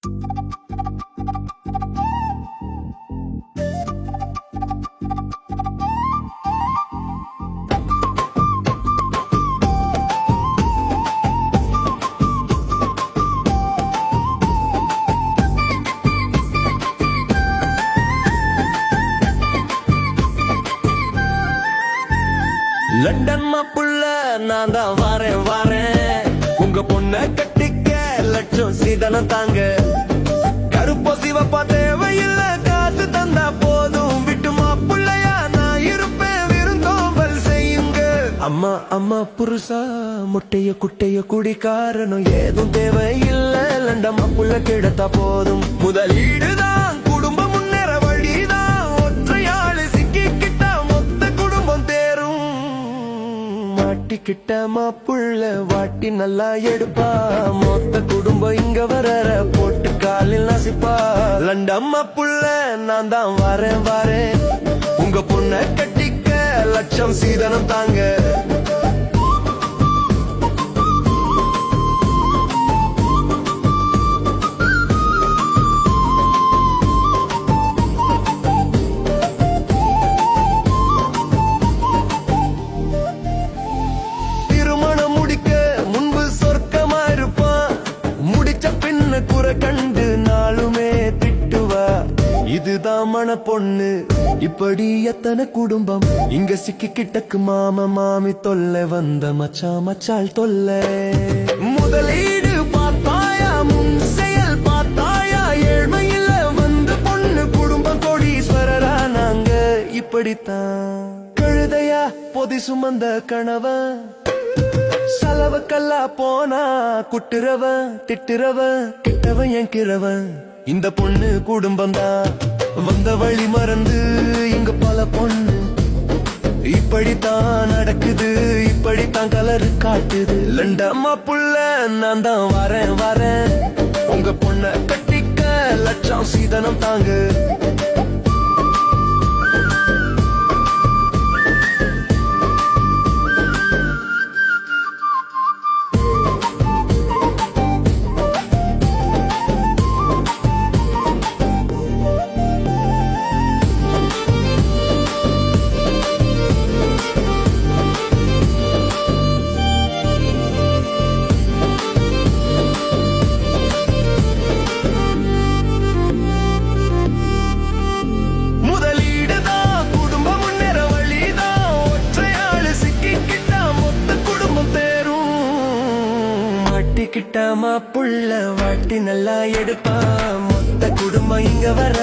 London மாப்புள்ள நான் தான் வாரேன் உங்க பொண்ண கட்டிக்க லட்சம் சீதனம் தாங்க. கருப்போ சிவப்பா தேவையில்ல, காசு தந்தா போதும். விட்டு மாப்புள்ளையா நான் இருப்பேன், விருந்தோம்பல் செய்யுங்க. அம்மா அம்மா புருஷா முட்டைய குட்டைய குடிக்காரனும் ஏதும் தேவையில்ல. லண்டன் மாப்புள்ள கிடத்தா போதும். முதலீடுதான் குடும்பம் முன்னேற வழிதான். ஒற்றையாளு சிக்கிக்கிட்டா மொத்த குடும்பம் தேரும். மாட்டிக்கிட்ட மாப்புள்ள வாட்டி நல்லா எடுப்பா. மொத்த குடும்பம் இங்க வர போட்டு காலில் நசிப்பா. லண்டன் மாப்புள்ள நான் தான் வாரேன் உங்க பொண்ண கட்டிக்க லட்சம் சீதனம் தாங்க. குறை கண்டு நாளுமே திட்டுவா. இதுதான் மன பொண்ணு, இப்படி எத்தனை குடும்பம் இங்க சிக்கி கிட்டக்கு. மாம மாமி தொல்லை வந்த மச்சாள் தொல்லை. முதலீடு பார்த்தாயா, முன் செயல் பார்த்தாயா. ஏழ்மையில வந்து பொண்ணு குடும்பம் கோடீஸ்வரரா நாங்க. இப்படித்தான் கழுதையா பொதி சுமந்த கணவன். செலவுக்கல்லா போனா குட்டுறவன் திட்டுறவன் கிட்டவன் என் கிழவன். இந்த பொண்ணு குடும்பம் தான் வந்த வழி மறந்து இங்க பல பொண்ணு. இப்படித்தான் நடக்குது, இப்படித்தான் கலரு காட்டுது. லண்டன் மாப்புள்ள நான் தான் வாரேன் உங்க பொண்ண கட்டிக்க லட்சம் சீதனம் தாங்க. கிட்ட மாப்புள்ள வாட்டி நல்லா எடுப்பா. மொத்த குடும்பம் இங்க வர